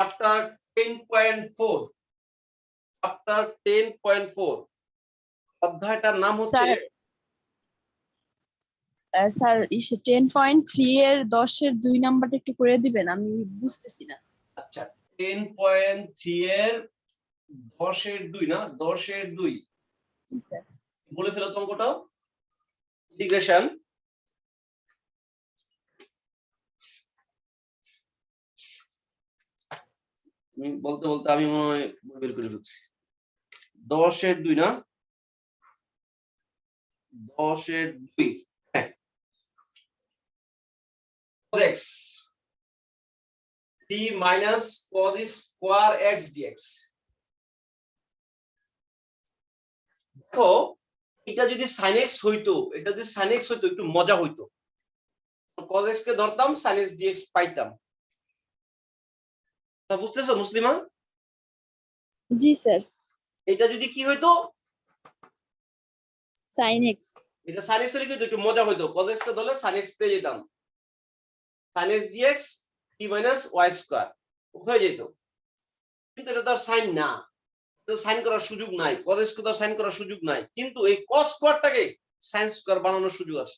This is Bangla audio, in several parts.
চ্যাপ্টার 10.4 চ্যাপ্টার 10.4 অধ্যায়টার নাম হচ্ছে স্যার 10.3 এর 10 এর 2 নাম্বারটা একটু করে দিবেন, আমি বুঝতেছি না। আচ্ছা 10.3 এর 10 এর 2 না 10 এর 2 জি স্যার। বলে ফেলো তো অঙ্কটা। ইন্টিগ্রেশন বলতে বলতে আমি মনে হয় বের করে ফেলছি। 10 এর 2 না 10 এর 2 হ্যাঁ cos x t minus cos square x dx। দেখো এটা যদি sin x হইতো, এটা যদি sin x হইতো একটু মজা হইতো, cos x কে ধরতাম sin x dx পাইতাম। তা বুঝতেছো মুসলিমা? জি স্যার। এটা যদি কি হইতো sin x, এটা sin x হলে কিন্তু একটু মজা হইতো, cos x কে ধরলে sin x পেয়ে যেতাম, sin x dx t minus y square হয়ে যেত। কিন্তু এটা তো আর sin না, এটা সাইন করার সুযোগ নাই, cos x কে তো সাইন করার সুযোগ নাই, কিন্তু এই cos স্কয়ারটাকে sin স্কয়ার বানানোর সুযোগ আছে।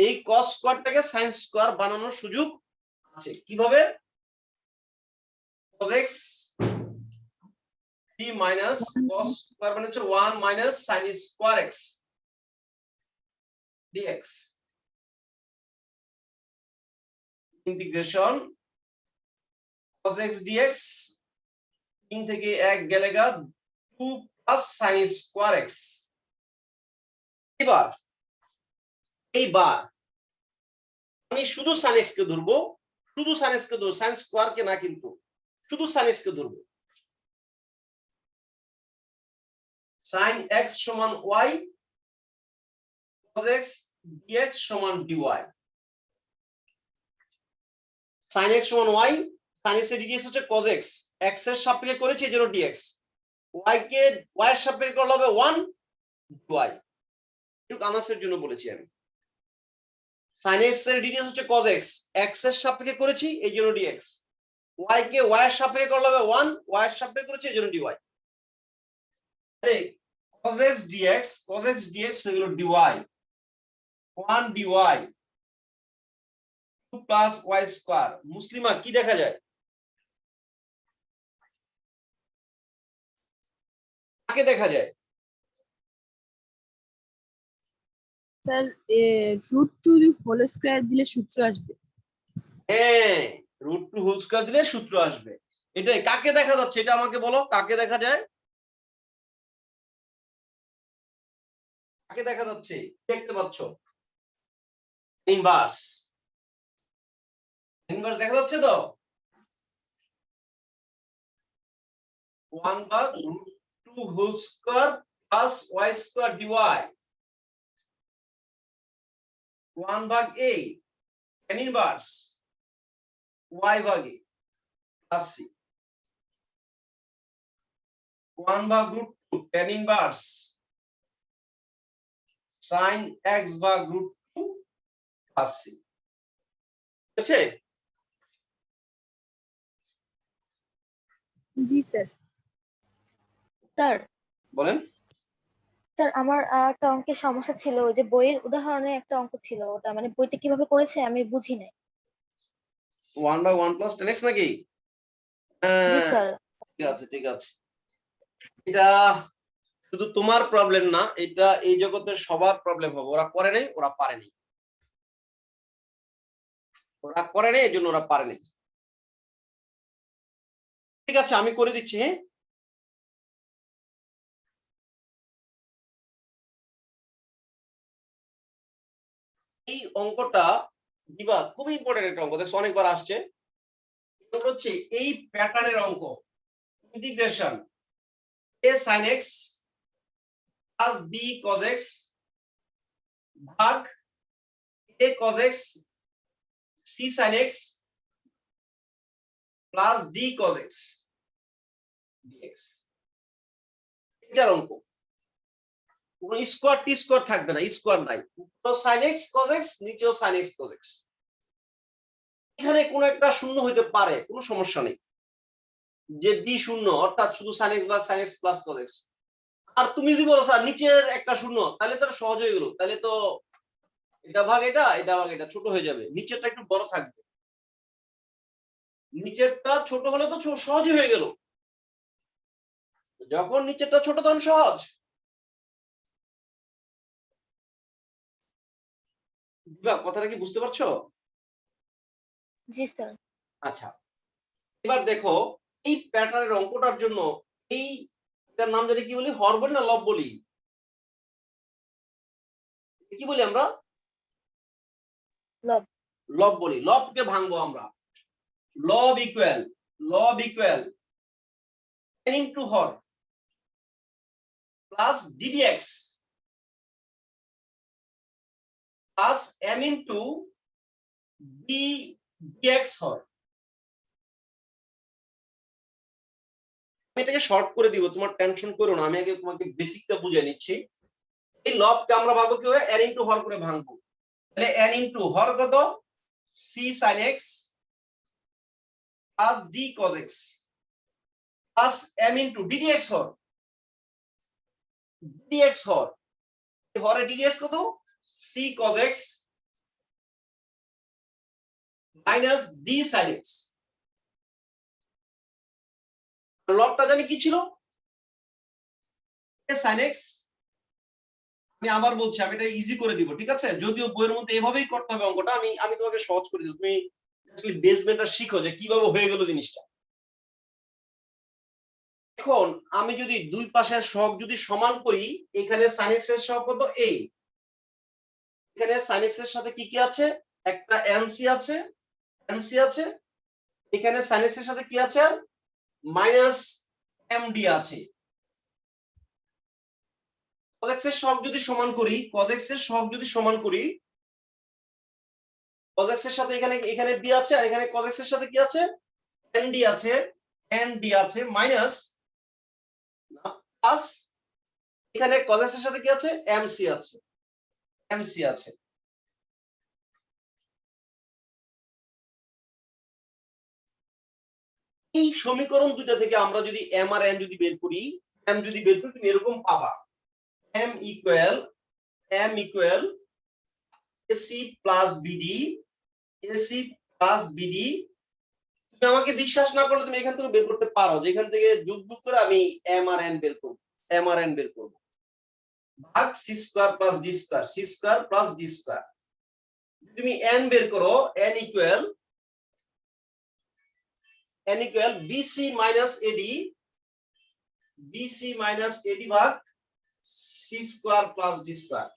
এই cos স্কয়ারটাকে sin স্কয়ার বানানোর সুযোগ আছে কিভাবে? cos x t minus cos square মানে হচ্ছে 1 minus sin square x dx integration cos x dx 3 থেকে 1 গেলে গা 2 plus sin স্কয়ার x। এইবার আমি শুধু sin x কে ধরবো, শুধু sin x কে ধরবো, sin স্কয়ার কে না, কিন্তু শুধু sin x কে ধরবো। sin x সমান y cos x dx সমান dy। sin x সমান y, sin x এর dx হচ্ছে cos x, x এর সাপেক্ষে করেছি এজন্য dx, y কে y এর সাপেক্ষে করলে হবে 1 dy। ঠিক আনাসের জন্য বলেছি আমি। sin x এর dx হচ্ছে cos x, x এর সাপেক্ষে করেছি এইজন্য dx, y কে y এর সাপেক্ষে করলে হবে 1, y এর সাপেক্ষে করেছি এজন্য dy। এই cos x dx হয়ে গেল dy, 1 dy 2 plus y square। মুসলিমা কি দেখা যায়? কাকে দেখা যায়? স্যার √2 হোল স্কয়ার দিলে সূত্র আসবে। হ্যাঁ √2 হোল স্কয়ার দিলে সূত্র আসবে। এটাই কাকে দেখা যাচ্ছে, এটা আমাকে বলো, কাকে দেখা যায়? কাকে দেখা যাচ্ছে? দেখতে পাচ্ছ ইনভার্স, ইনভার্স দেখা যাচ্ছে তো, 1 ভাগ √2 whole square plus y square dy, 1 ভাগ a tan ইনভার্স y ভাগ a প্লাস c, 1 ভাগ √2 tan ইনভার্স sin x ভাগ √2 প্লাস c। ঠিক আছে? জি স্যার। স্যার বলেন। স্যার আমার একটা অঙ্কের সমস্যা ছিল, ওই যে বইয়ের উদাহরণে একটা অঙ্ক ছিল, ওটা মানে বইতে কিভাবে করেছে আমি বুঝি নাই। 1 বাই 1 প্লাস 10x নাকি? জি স্যার। ঠিক আছে ঠিক আছে, এটা শুধু তোমার প্রবলেম না, এটা এই জগতের সবার প্রবলেম হবে। ওরা করে নাই, ওরা পারে নাই, ওরা করে নাই এজন্য ওরা পারে নাই। ঠিক আছে আমি করে দিচ্ছি। হ্যাঁ এই অঙ্কটা দিবা, খুবই ইম্পর্টেন্ট একটা অঙ্ক, দেখো অনেকবার আসছে। হচ্ছে এই প্যাটার্নের অঙ্ক, integration a sin x plus b cos x ভাগ a cos x c sin x plus d cos x dx। এটার অঙ্ক কোন স্কয়ার টি স্কয়ার থাকবে না, স্কয়ার নাই, উপরে sin x cos x নিচেও sin x cos x। এখানে কোন একটা শূন্য হইতে পারে, কোনো সমস্যা নেই, যে বি শূন্য অর্থাৎ শুধু sin x ভাগ sin x plus cos x। আর তুমি যদি বলো স্যার নিচের একটা শূন্য, তাহলে তো সহজ হয়ে গেল, তাহলে তো এটা ভাগ এটা, এটা ভাগ এটা ছোট হয়ে যাবে, নিচেরটা একটু বড় থাকবে। নিচেরটা ছোট হলে তো সহজই হয়ে গেল, যখন নিচেরটা ছোট তখন সহজ। কথাটা কি বুঝতে পারছো? জি স্যার। আচ্ছা, এবার দেখো এই প্যাটার্নের অঙ্কটার জন্য এই এটার নাম যদি কি বলি, হর বলি না লব বলি? কি বলি আমরা? লব। লব বলি। লবকে ভাঙবো আমরা। লব ইকুয়াল n ইনটু হর plus ddx plus m into dx হর। আমি এটাকে শর্ট করে দিব, তোমার টেনশন করো না, আমি আগে তোমাকে বেসিকটা বুঝিয়ে নিচ্ছি। এই লবকে আমরা ভাঙবো কি হবে, n ইনটু হর করে ভাঙবো। তাহলে n ইনটু হর কত, c sin x plus d cos x plus m into ddx হর। dx হর, হরে ddx কত, c cos x minus d sin x। লবটা জানি কি ছিল, sin x। আমি আবার বলছি, আমি এটা ইজি করে দিব, ঠিক আছে? যদিও বইয়ের মধ্যে এভাবেই করতে হবে অঙ্কটা, আমি তোমাকে সহজ করে দিব, তুমি বেসমেন্টটা শিখো যে কিভাবে হয়ে গেল জিনিসটা। এখন আমি যদি দুই পাশের সহগ যদি সমান করি, এখানে sin x এর সহগ কত a, এখানে sin x এর সাথে কি কি আছে, একটা nc আছে, এখানে sin x এর সাথে কি আছে, মাইনাস md আছে। cos x এর সহগ যদি সমান করি, cos x এর সহগ যদি সমান করি, cos x এর সাথে এখানে b আছে, আর এখানে cos x এর সাথে কি আছে, nd আছে মাইনাস প্লাস এখানে cos x এর সাথে কি আছে, mc আছে। এই সমীকরণ দুটো থেকে আমরা যদি m আর n যদি বের করি, তুমি এরকম পাবা, m equal ac plus bd, তুমি আমাকে বিশ্বাস না করলে তুমি এখান থেকে বের করতে পারো, যেখান থেকে যোগ করে আমি m আর n বের করব, ভাগ c square plus d square. তুমি n বের করো, n equal bc minus ad ভাগ c square plus d square.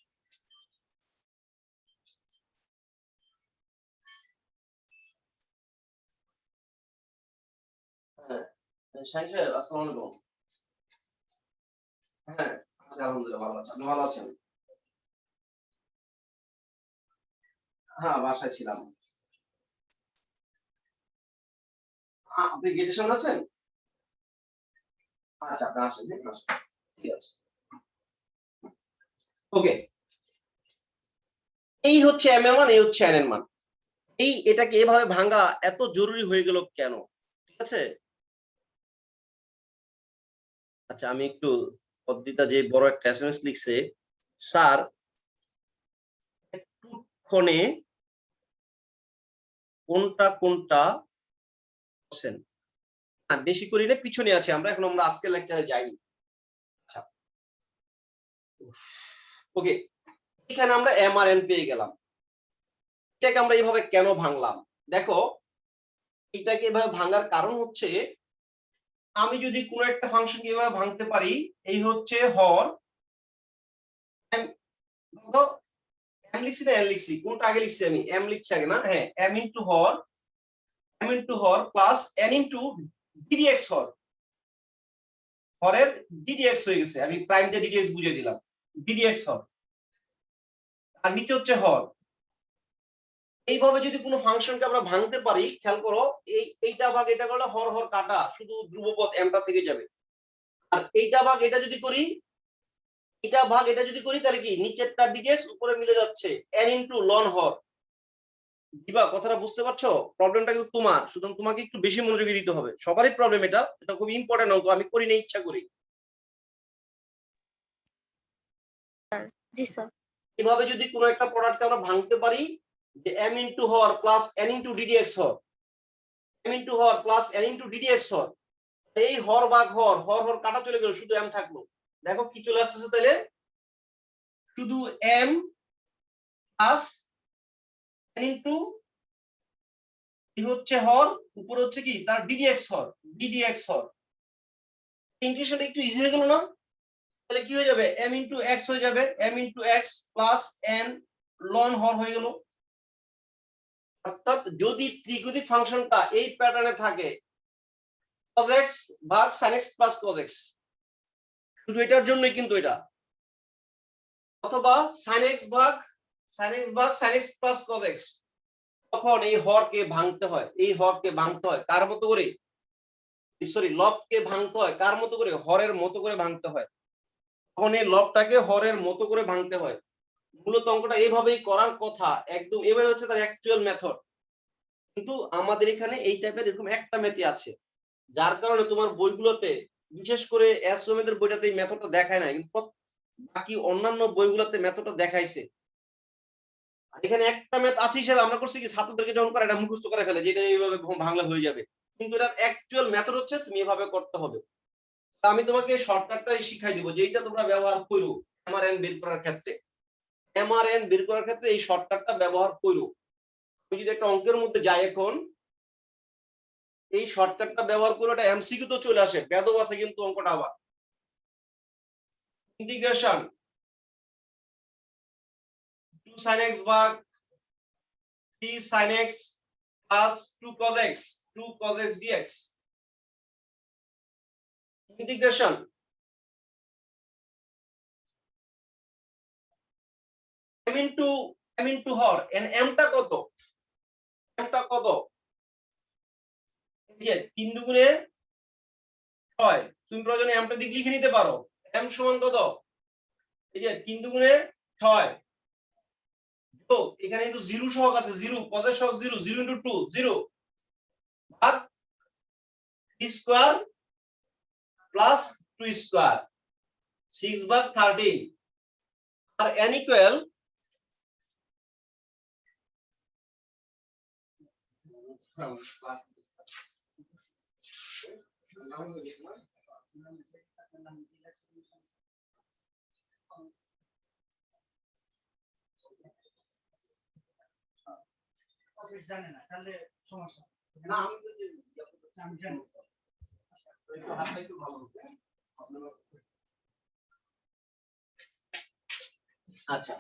হ্যাঁ শাহিন সাহেব, আসসালামু আলাইকুম। হ্যাঁ আলহামদুলিল্লাহ ভালো আছি, আপনি ভালো আছেন? হ্যাঁ বাসায় ছিলাম। আপনি গেটের সামনে আছেন? আচ্ছা আপনি আসেন, ঠিক আছে। ওকে, এই হচ্ছে m এর মান, এই হচ্ছে n এর মান। এটাকে এভাবে ভাঙা এত জরুরি হয়ে গেল কেন, ঠিক আছে? আচ্ছা আমি একটু, পদ্মিতা যে বড় একটা এসএমএস লিখছে, স্যার একটুক্ষণে কোনটা করছেন, বেশি করি না, পিছনে আছে আমরা, এখন আমরা আজকের লেকচারে যাইনি। আচ্ছা ওকে, এখানে আমরা m আর n পেয়ে গেলাম। এটাকে আমরা এইভাবে কেন ভাঙলাম, দেখো এটাকে এভাবে ভাঙার কারণ হচ্ছে, আমি যদি কোনো একটা ফাংশনকে এভাবে ভাঙতে পারি, এই হচ্ছে হর, m লিখছি না n লিখছি, কোনটা আগে লিখছি, আমি m লিখছি আগে না, হ্যাঁ m ইনটু হর প্লাস n ইনটু ddx হর, হরের ddx হয়ে গেছে, আমি প্রাইম দিয়ে ddx বুঝিয়ে দিলাম, ddx হর, আর নিচে হচ্ছে হর। এইভাবে যদি কোনো ফাংশনকে আমরা ভাঙতে পারি, খেয়াল করো, এইটা ভাগ এটা করলে হর হর কাটা, শুধু ধ্রুবপদ mটা থেকে যাবে। আর এইটা ভাগ এটা যদি করি, তাহলে কি নিচেরটা ddx উপরে মিলে যাচ্ছে n ইনটু লন হর, দিবা, কথাটা বুঝতে পারছো? প্রবলেমটা কিন্তু তোমার, সুতরাং তোমাকে একটু বেশি মনোযোগী দিতে হবে। সবারই প্রবলেম এটা, এটা খুব ইম্পর্টেন্ট অঙ্ক, আমি করি না ইচ্ছা করি। জি স্যার। এভাবে যদি কোনো একটা প্রোডাক্টকে আমরা ভাঙতে পারি যে m ইনটু হর প্লাস n ইনটু ddx হর, m ইনটু হর প্লাস n ইনটু ddx হর, এই হর ভাগ হর, হর হর কাটা চলে গেল, শুধু m থাকলো। দেখো কি চলে আসতেছে তাহলে, শুধু m প্লাস n ইনটু এই হচ্ছে হর, উপরে হচ্ছে কি তার ddx হর, ddx হর। ইন্টিগ্রেশনটা একটু ইজি হয়ে গেল না? তাহলে কি হয়ে যাবে, m ইনটু x হয়ে যাবে, m into x plus n লন হর হয়ে গেল। অর্থাৎ যদি ত্রিগুণিত ফাংশনটা এই প্যাটার্নে থাকে cos x ভাগ sin x plus cos x, শুধু এটার জন্যই কিন্তু এটা, অথবা sin x ভাগ sin x plus cos x, তখন এই হরকে ভাঙতে হয়, এই হরকে ভাঙতে হয় কার মতো করে, সরি লবকে ভাঙতে হয় কার মতো করে, হরের মতো করে ভাঙতে হয়। তখন এই লবটাকে হরের মতো করে ভাঙতে হয়। মূলত অঙ্কটা এইভাবেই করার কথা, একদম এভাবে হচ্ছে তার অ্যাকচুয়াল মেথড। কিন্তু আমাদের এখানে এই টাইপের এরকম একটা মেথড আছে, যার কারণে তোমার বইগুলোতে, বিশেষ করে এসওএমদের বইটাতে এই মেথডটা দেখায় না, কিন্তু বাকি অন্যান্য বইগুলোতে মেথডটা দেখাইছে। এখানে একটা ম্যাথ আছে হিসেবে আমরা করছি কি, ছাত্রদেরকে যখন করে এটা মুখস্থ করে ফেলে, যেটা এইভাবে ভাঙলে হয়ে যাবে, কিন্তু এটার অ্যাকচুয়াল মেথড হচ্ছে তুমি এভাবে করতে হবে। আমি তোমাকে শর্টকাটটাই শিখাই দিব, যেটা তোমরা ব্যবহার করো এমআরএন বের করার ক্ষেত্রে। এমআরএন বের করার ক্ষেত্রে এই শর্টকাটটা ব্যবহার করো। আমি যদি একটা অঙ্কের মধ্যে যাই এখন, এই শর্টকাটটা ব্যবহার করে এটা এমসিকিউ তো চলে আসে, বেদব আছে কিন্তু অঙ্কটা আবার। ইন্টিগ্রেশন 2 sin x ভাগ 3 sin x plus 2 cos x, 2 cos x dx। Integration m into হর, এন্ড m টা কত, m টা কত, এই যে 3 দুগুণে 6, তুমি প্রয়োজনে m টা দিক লিখে নিতে পারো। m সমান কত, এই যে 3 দুগুণে 6, তো এখানে কিন্তু 0 সহগ আছে, 0 cos এর সহগ 0, 0 ইনটু 2 0 ভাগ 3 স্কয়ার প্লাস 2 স্কয়ার, 6 ভাগ 13, আর n ইকুয়াল জানে না তাহলে সমস্যা না, আমি জানি একটু হাতটা একটু ভালো হবে। আচ্ছা,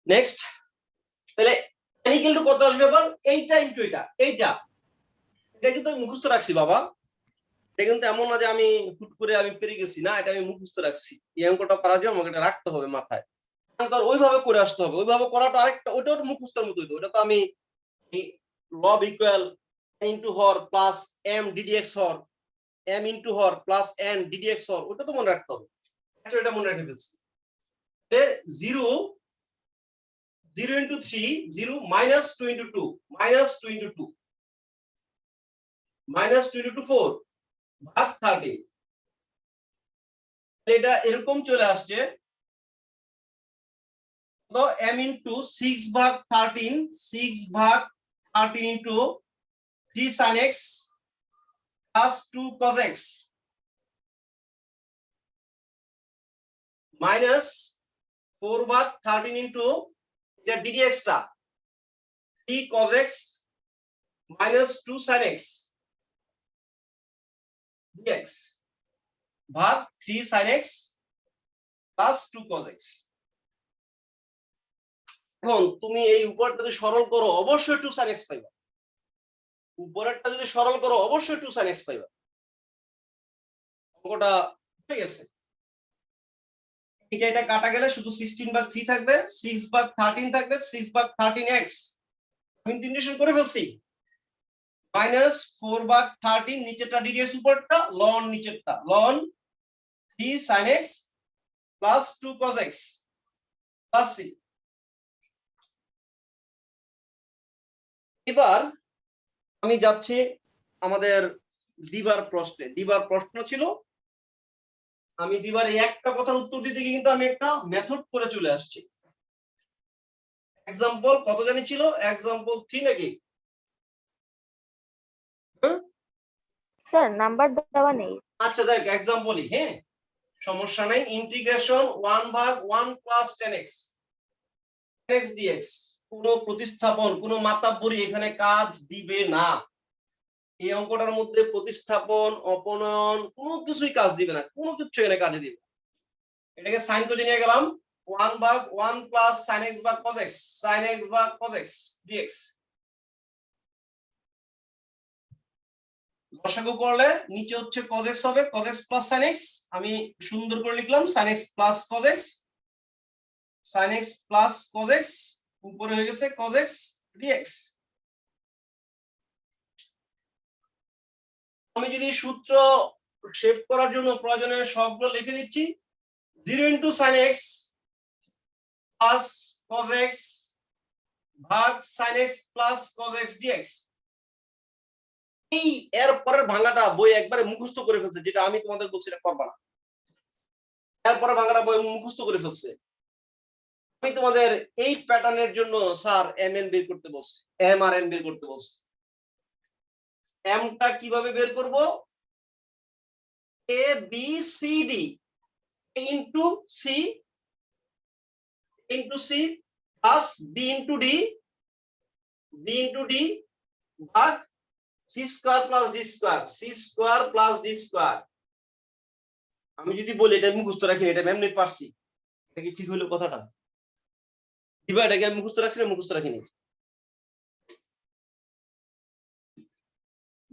নেক্সট, তাহলে n ইকুয়াল টু কত আসবে আবার, এইটা ইনটু এটা, এইটা কিন্তু আমি মুখস্থ রাখছি বাবা। এটা কিন্তু এমন না যে আমি হুট করে আমি পেরে গেছি, না, এটা আমি মুখস্থ রাখছি। এই অঙ্কটা পারার জন্য আমাকে এটা রাখতে হবে মাথায়, তার ওইভাবে করে আসতে হবে। ওইভাবে করাটা আরেকটা, ওটাও মুখস্থের মতো হইতো। ওটা তো আমি লব ইকুয়াল ইনটু হর প্লাস m ddx হর, m ইনটু হর প্লাস n ddx হর, ওটা তো মনে রাখতে হবে। এটা মনে রেখে ফেলছি। 0 0 into 3 0 minus 2 into 2 minus 2 into 2 minus 2 into 4 ভাগ 30। এটা এরকম চলে আসছে, তো m ইনটু 6 ভাগ 13, 6 ভাগ 13 into 3 sin x plus 2 cos x minus 4 ভাগ 13 ইনটু এটা ddx টা 3 cos x minus 2 sin x dx ভাগ 3 sin x plus 2 cos x। এখন তুমি এই উপরটা যদি সরল করো অবশ্যই 2 sin x পাইবা, উপরেরটা যদি সরল করো অবশ্যই 2 sin x পাইবা। অঙ্কটা হয়ে গেছে। এটা কাটা গেলে শুধু 16 ভাগ 3 থাকবে, 6 ভাগ 13 থাকবে, 6 ভাগ 13x আমি ইন্টিগ্রেশন করে ফেলছি, মাইনাস 4 ভাগ 13 নিচেরটা ddx উপরটা ln নিচেরটা ln 3 sin x plus 2 cos x plus c এবার আমি যাচ্ছি আমাদের দিবার প্রশ্নে। দিবার প্রশ্ন ছিল, আমি দিবার এই একটা কথার উত্তর দিতে গিয়ে কিন্তু আমি একটা মেথড করে চলে আসছি। এক্সাম্পল কত জানি ছিল? এক্সাম্পল 3 নাকি? স্যার নাম্বার দেওয়া নেই। আচ্ছা দেখ এক্সাম্পলই, হ্যাঁ সমস্যা নাই। ইন্টিগ্রেশন 1 ভাগ 1 প্লাস 10x x dx, কোনো প্রতিস্থাপন কোনো মাতাব্বরি এখানে কাজ দিবে না। এই অঙ্কটার মধ্যে প্রতিস্থাপন অপনয়ন কোনো কিছুই কাজ দিবে না, কোনো কিছু এখানে কাজে দিবে। এটাকে সাইন করে নিয়ে গেলাম 1 ভাগ 1 প্লাস sin x ভাগ cos x, sin x ভাগ cos x dx। লসাগু করলে নিচে হচ্ছে cos x হবে, cos x plus sin x। আমি সুন্দর করে লিখলাম sin x plus cos x, sin x plus cos x, উপরে হয়ে গেছে cos x dx। আমি যদি সূত্র শেপ করার জন্য প্রয়োজনে সবগুলো লিখে দিচ্ছি। 0 into sin x plus cos x ভাগ sin x plus cos x dx। এই এর পরের ভাঙাটা বই একবারে মুখস্থ করে ফেলছে, যেটা আমি তোমাদের বলছি এটা করবা না। এরপরে ভাঙাটা বই মুখস্থ করে ফেলছে। আমি তোমাদের এই প্যাটার্নের জন্য স্যার এম এন বের করতে বলছি, এম আর এন বের করতে বলছি। এমটা কিভাবে বের করব? A B C D into C plus D into D, D into D ভাগ C square plus D square, C square plus D square. আমি যদি বলি এটা মুখস্থ রাখি, এটা এমনি পারছি, এটা কি ঠিক হলো কথাটা? দিবা এটাকে আমি মুখস্থ রাখছি না মুখস্থ রাখিনি?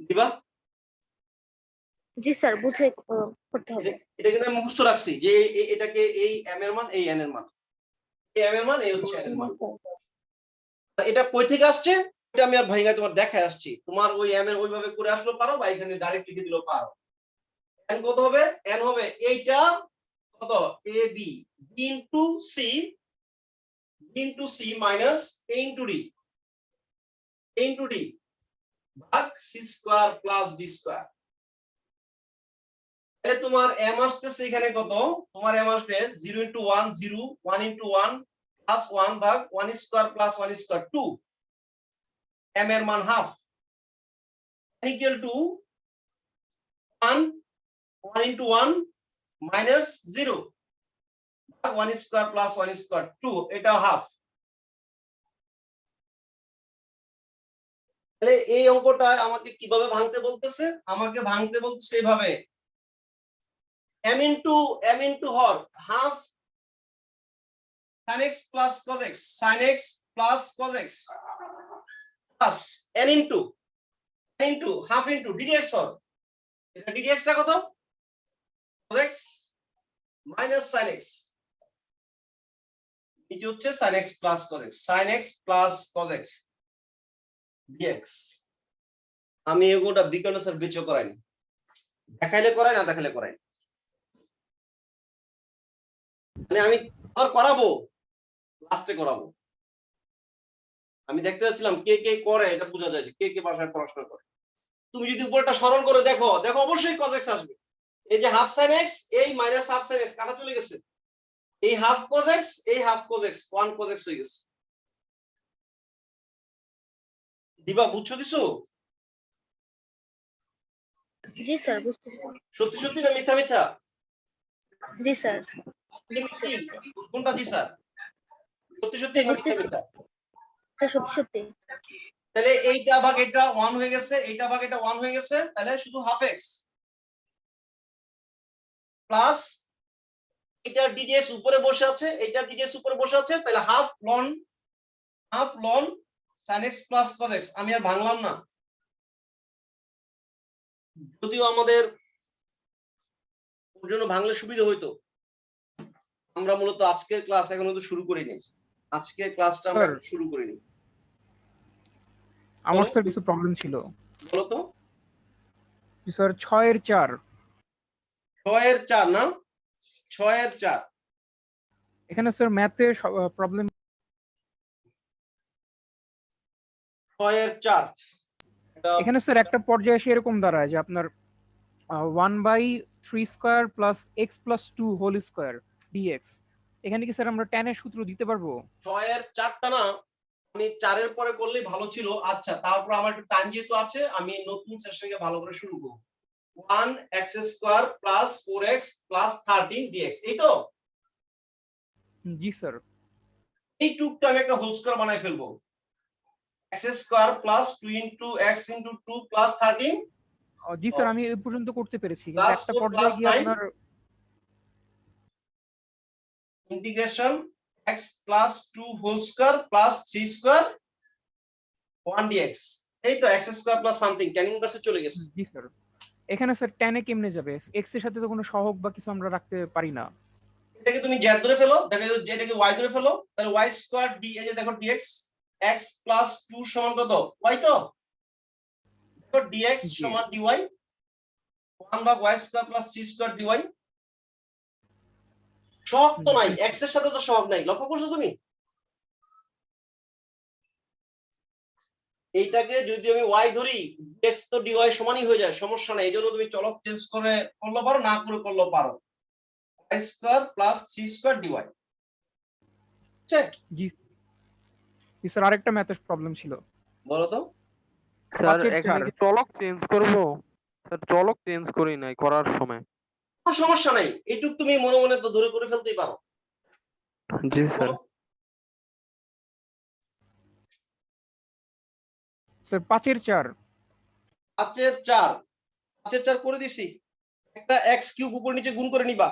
দিবা? জি স্যার, বুঝে করতে হবে। এটা কিন্তু আমি মুখস্থ রাখছি যে এটাকে এই এম এর মান, এই এন এর মান, এই এম এর মান, এই হচ্ছে এন এর মান। এটা কই থেকে আসছে এটা আমি আর ভাইঙ্গা তোমার দেখায় আসছি। তোমার ওই এম এর ওইভাবে করে আসলো পারো, বা এখানে ডাইরেক্ট লিখে দিলেও পারো। এন কত হবে? এন হবে এইটা কত, A B into C minus A into D ভাগ C square plus D square. তাহলে তোমার এম আসতেছে এখানে কত? তোমার এম আসবে 0 ইনটু 1 0, 1 ইনটু 1 প্লাস 1 ভাগ 1 স্কয়ার প্লাস 1 স্কয়ার 2। এম এর মান half equal to 1 into 1 minus 0 ভাগ 1 স্কয়ার প্লাস 1 স্কয়ার 2, এটা হাফ। তাহলে এই অঙ্কটা আমাকে কিভাবে ভাঙতে বলতেছে? আমাকে ভাঙতে বলতেছে এইভাবে, m into হর half sin x plus cos x, sin x plus cos x plus n into half into ddx হর, এটা ddx টা কত? cos x minus sin x, নিচে হচ্ছে sin x plus cos x, sin x plus cos x dx। আমি এগুলোটা বিকর্ণ স্যার বিচ করাইনি, দেখাইলে করাই না দেখাইলে করাই। মানে আমি আর করাবো, লাস্টে করাবো। আমি দেখতে যাচ্ছিলাম কে কে করে, এটা বোঝা যায় কে কে বাসায় পড়াশোনা করে। তুমি যদি উপরটা সরল করে দেখো, দেখো অবশ্যই cos x আসবে। এই যে হাফ sin x, এই মাইনাস হাফ sin x কাটা চলে গেছে, এই হাফ cos x, এই half cos x, 1 cos x হয়ে গেছে। দিবা বুঝছো কিছু? জি স্যার, বুঝতেছি। সত্যি সত্যি না মিথ্যা মিথ্যা? জি স্যার, কোনটা জি স্যার? সত্যি সত্যি না মিথ্যা মিথ্যা? সত্যি সত্যি। তাহলে এইটা ভাগ এটা 1 হয়ে গেছে, এইটা ভাগ এটা 1 হয়ে গেছে, তাহলে শুধু হাফ x প্লাস এটা ddx উপরে বসে আছে, এটা ddx উপরে বসে আছে, তাহলে half loan sin x plus cos x। আমি আর ভাঙলাম না, যদিও আমাদের ওর জন্য ভাঙলে সুবিধা হইতো। আমরা মূলত আজকের ক্লাস এখনো তো শুরু করিনি, আজকের ক্লাসটা আমরা শুরু করিনি। আমার স্যার কিছু প্রবলেম ছিল। বলো তো স্যার 6 এর 4, 6 এর 4 না, 6 এর 4 এখানে স্যার ম্যাথে প্রবলেম। 6 এর 4 এটা এখানে স্যার একটা পর্যায়ে এসে এরকম দাঁড়ায় যে আপনার 1/3 square plus X plus 2 whole square dx. এখানে কি স্যার আমরা tan এর সূত্র দিতে পারবো? 6 এর 4টা না আমি 4 এর পরে করলেই ভালো ছিল। আচ্ছা তারপর আমার একটু টাইম যেহেতু আছে আমি নতুন সেশনকে ভালো করে শুরু করব। 1x square plus 4x plus 13 dx এই তো জি স্যার। এই টুকটা আমি একটা হোল স্কয়ার বানাই ফেলবো। x square plus 2 into x into 2 plus 13 জি স্যার আমি এই পর্যন্ত করতে পেরেছি, কিন্তু Plus একটা 4 পর্যায়ে plus গিয়ে 9 আপনার integration x plus 2 whole square plus 3 square 1 dx এই তো x square plus something tan ইনভার্সে চলে গেছে। জি স্যার। এখানে স্যার tan এ কেমনে যাবে? x এর সাথে তো কোনো সহগ বা কিছু আমরা রাখতে পারি না। এটাকে তুমি z ধরে ফেলো, দেখো যেটাকে y ধরে ফেলো, তাহলে y স্কয়ার d এই যে দেখো dx x প্লাস 2 সমান কত y তো দেখো dx জি। সমান dy 1 ভাগ y square plus 3 square dy সহগ তো নাই, x এর সাথে তো সহগ নাই, লক্ষ্য করছো তুমি? এইটাকে যদি আমি y ধরি dx তো dy সমানই হয়ে যায়, সমস্যা নাই। এইজন্য তুমি চলক চেঞ্জ করে করলে পারো, না করে করলে পারো। y square plus 3 square dy ঠিক আছে? জি জি স্যার, আরেকটা ম্যাথের প্রবলেম ছিল। বলো তো। স্যার 5 এর এখানে 4 কি চলক চেঞ্জ করব? স্যার চলক চেঞ্জ করি নাই করার সময়। কোনো সমস্যা নাই, এইটুক তুমি মনে মনে তো ধরে করে ফেলতেই পারো। জি স্যার। স্যার 5 এর 4 5 এর 4 5 এর 4 করে দিছি, একটা x কিউব উপর নিচে গুণ করে নিবা।